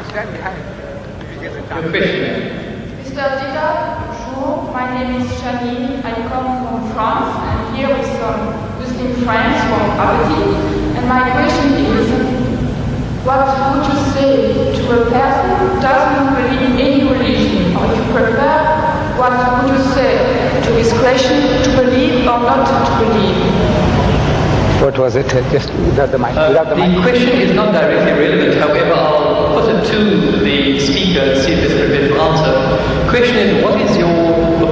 stand behind. Your question. Mr. Dida, bonjour. My name is Janine. I come from France and here with some Muslim friends from Aberdeen. And my question is, what would you say to a person who doesn't believe in any religion? Or if you prefer, what would you say to his question, to believe or not to believe? What was it? Just without the mic. The question is not directly relevant, however, I'll put it to the speaker and see if it's prepared to answer. The question is, what is your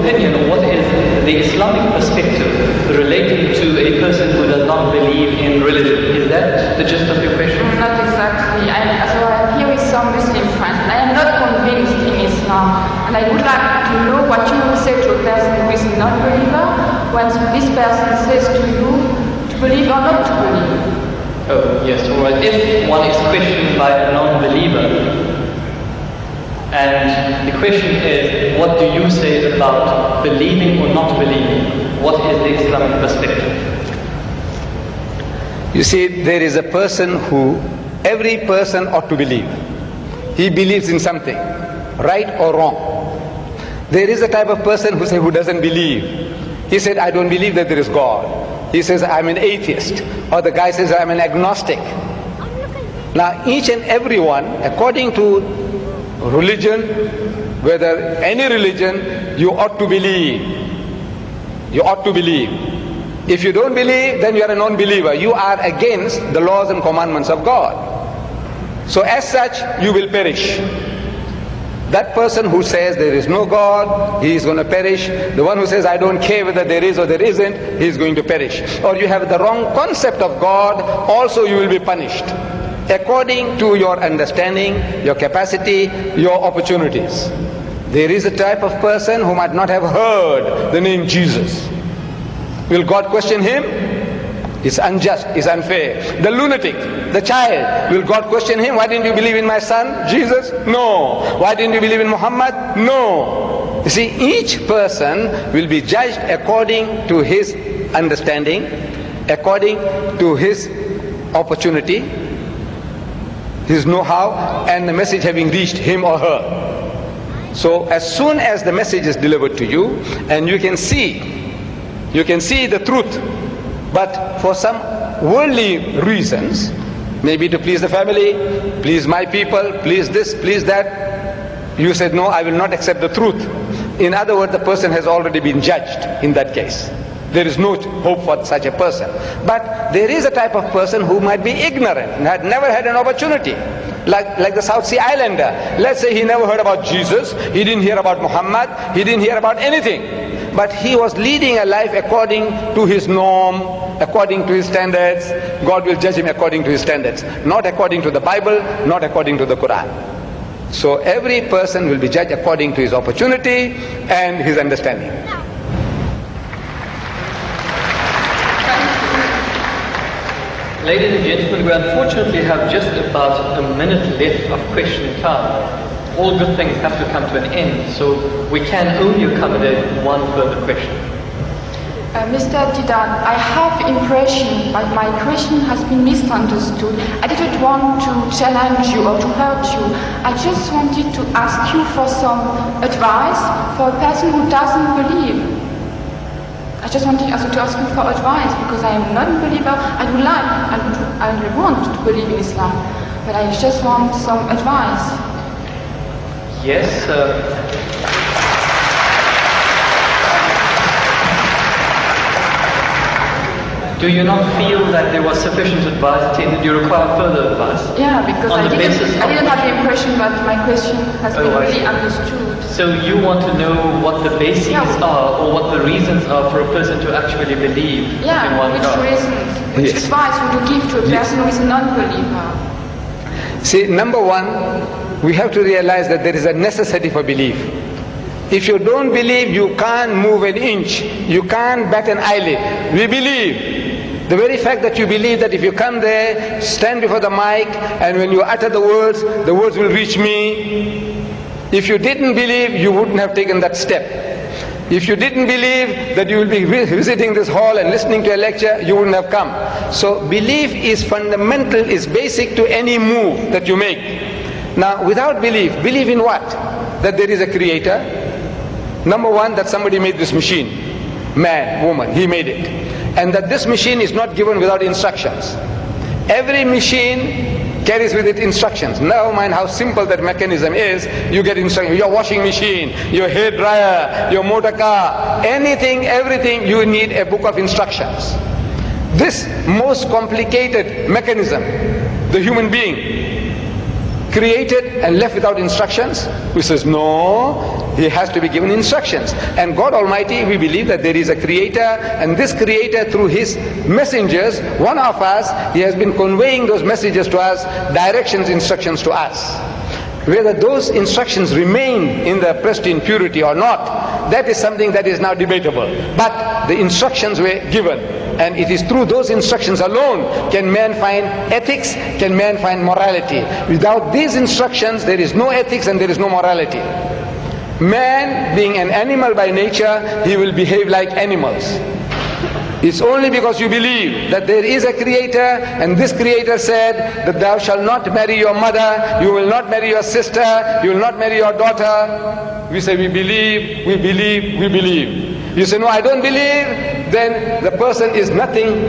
opinion, or what is the Islamic perspective relating to a person who does not believe in religion? Is that the gist of your question? Not exactly. I'm here with some Muslim friends. I am not convinced in Islam, and I would like to know what you would say to a person who is a non-believer when this person says to you, believe or not to believe? Oh, yes, all right. If one is questioned by a non-believer, and the question is, what do you say about believing or not believing? What is the Islamic perspective? You see, there is a person who, every person ought to believe. He believes in something, right or wrong. There is a type of person who doesn't believe. He said, I don't believe that there is God. He says, I'm an atheist. Or the guy says, I'm an agnostic. Now, each and every one, according to religion, whether any religion, you ought to believe. You ought to believe. If you don't believe, then you are a non-believer. You are against the laws and commandments of God. So as such, you will perish. That person who says there is no God, he is going to perish. The one who says I don't care whether there is or there isn't, he is going to perish. Or you have the wrong concept of God, also you will be punished. According to your understanding, your capacity, your opportunities. There is a type of person who might not have heard the name Jesus. Will God question him? It's unjust, it's unfair. The lunatic, the child, will God question him? Why didn't you believe in my son, Jesus? No. Why didn't you believe in Muhammad? No. You see, each person will be judged according to his understanding, according to his opportunity, his know-how, and the message having reached him or her. So as soon as the message is delivered to you, and you can see the truth, but for some worldly reasons, maybe to please the family, please my people, please this, please that, you said, no, I will not accept the truth. In other words, the person has already been judged in that case. There is no hope for such a person. But there is a type of person who might be ignorant and had never had an opportunity. Like the South Sea Islander. Let's say he never heard about Jesus, he didn't hear about Muhammad, he didn't hear about anything. But he was leading a life according to his norm, according to his standards. God will judge him according to his standards, not according to the Bible, not according to the Quran. So every person will be judged according to his opportunity and his understanding. Ladies and gentlemen, we unfortunately have just about a minute left of question time. All good things have to come to an end, so we can only accommodate one further question. Mr. Didan, I have impression that my question has been misunderstood. I didn't want to challenge you or to hurt you. I just wanted to ask you for some advice for a person who doesn't believe. I just wanted also to ask you for advice because I am not a believer. I want to believe in Islam, but I just want some advice. Yes, do you not feel that there was sufficient advice? Did you require further advice? Yeah, because I didn't have the impression that my question has been really understood. So you want to know what the basics are, or what the reasons are for a person to actually believe in one God? Which advice would you give to a person who is a non-believer? See, number one, we have to realize that there is a necessity for belief. If you don't believe, you can't move an inch. You can't bat an eyelid. We believe. The very fact that you believe that if you come there, stand before the mic, and when you utter the words will reach me. If you didn't believe, you wouldn't have taken that step. If you didn't believe that you will be visiting this hall and listening to a lecture, you wouldn't have come. So belief is fundamental, is basic to any move that you make. Now, without belief in what? That there is a creator. Number one, that somebody made this machine. Man, woman, he made it. And that this machine is not given without instructions. Every machine carries with it instructions. Never mind how simple that mechanism is, you get instructions. Your washing machine, your hair dryer, your motor car, anything, everything, you need a book of instructions. This most complicated mechanism, the human being, created and left without instructions? Who says no, he has to be given instructions. And God Almighty, we believe that there is a creator, and this creator through his messengers, one of us, he has been conveying those messages to us, directions, instructions to us. Whether those instructions remain in the pristine purity or not, that is something that is now debatable. But the instructions were given, and it is through those instructions alone can man find ethics, can man find morality. Without these instructions, there is no ethics and there is no morality. Man, being an animal by nature, he will behave like animals. It's only because you believe that there is a creator, and this creator said that thou shalt not marry your mother, you will not marry your sister, you will not marry your daughter. We say we believe, we believe, we believe. You say no, I don't believe, then the person is nothing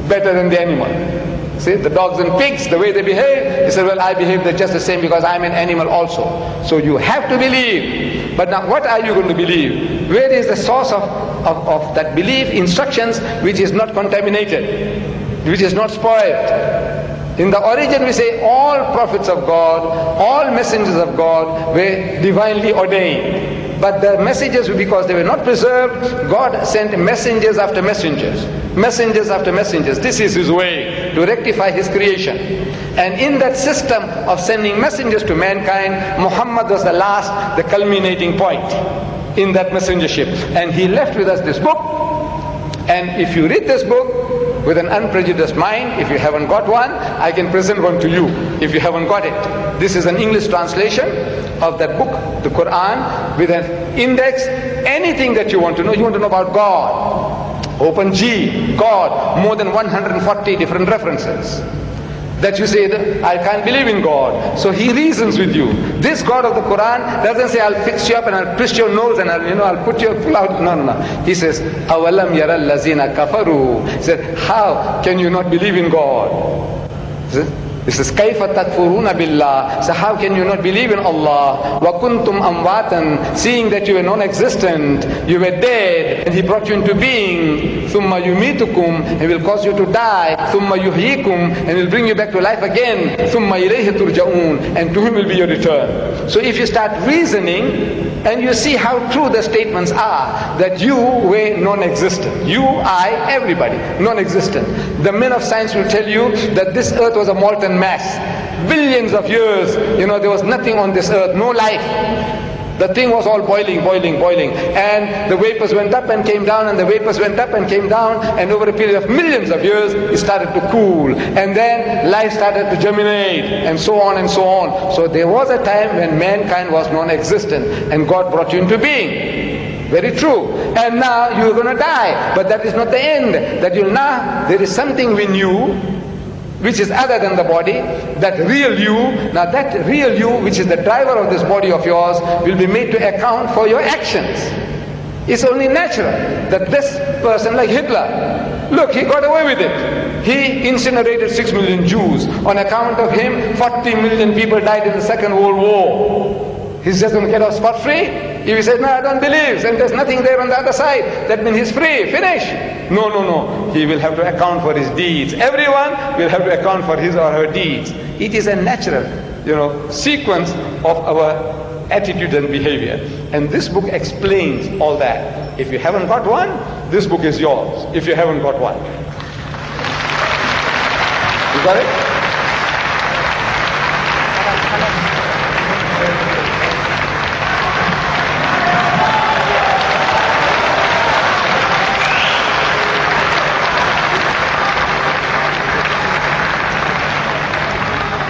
better than the animal. See, the dogs and pigs, the way they behave, he said, well, I behave just the same because I'm an animal also. So you have to believe. But now what are you going to believe? Where is the source of that belief? Instructions which is not contaminated, which is not spoiled. In the origin we say all prophets of God, all messengers of God were divinely ordained. But the messages, because they were not preserved, God sent messengers after messengers. Messengers after messengers. This is his way to rectify his creation. And in that system of sending messengers to mankind, Muhammad was the last, the culminating point in that messengership. And he left with us this book. And if you read this book with an unprejudiced mind, if you haven't got one, I can present one to you if you haven't got it. This is an English translation of that book, the Quran, with an index. Anything that you want to know about God, open G, God, more than 140 different references. That you say, I can't believe in God. So he reasons with you. This God of the Quran doesn't say, I'll fix you up and I'll twist your nose and I'll put your pull out. No. He says, Awalam yara allazina kafaru. He said, how can you not believe in God? He says, Kaifa takfuruna billah. So how can you not believe in Allah? Wa kuntum amwatan. Seeing that you were non-existent, you were dead, and He brought you into being. Thumma yumitukum. He will cause you to die. Thumma yuhyikum. And He will bring you back to life again. Thumma ilayhi turja'un. And to Him will be your return. So if you start reasoning, and you see how true the statements are, that you were non-existent. You, I, everybody, non-existent. The men of science will tell you that this earth was a molten mass. Billions of years, there was nothing on this earth, no life. The thing was all boiling. And the vapors went up and came down, and the vapors went up and came down, and over a period of millions of years, it started to cool. And then life started to germinate, and so on and so on. So there was a time when mankind was non-existent, and God brought you into being. Very true. And now you're going to die. But that is not the end. That there is something in you which is other than the body, that real you. Now that real you, which is the driver of this body of yours, will be made to account for your actions. It's only natural that this person, like Hitler, look, he got away with it. He incinerated 6 million Jews. On account of him, 40 million people died in the Second World War. He's just going to get off scot-free? If he says, no, I don't believe, and there's nothing there on the other side, that means he's free, finish. No. He will have to account for his deeds. Everyone will have to account for his or her deeds. It is a natural, sequence of our attitude and behavior. And this book explains all that. If you haven't got one, this book is yours. If you haven't got one. You got it?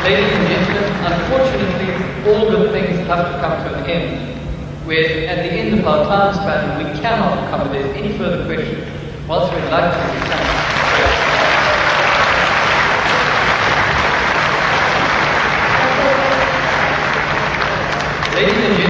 Ladies and gentlemen, unfortunately, all good things have to come to an end. We're at the end of our time span, and we cannot accommodate any further questions. Whilst we'd like to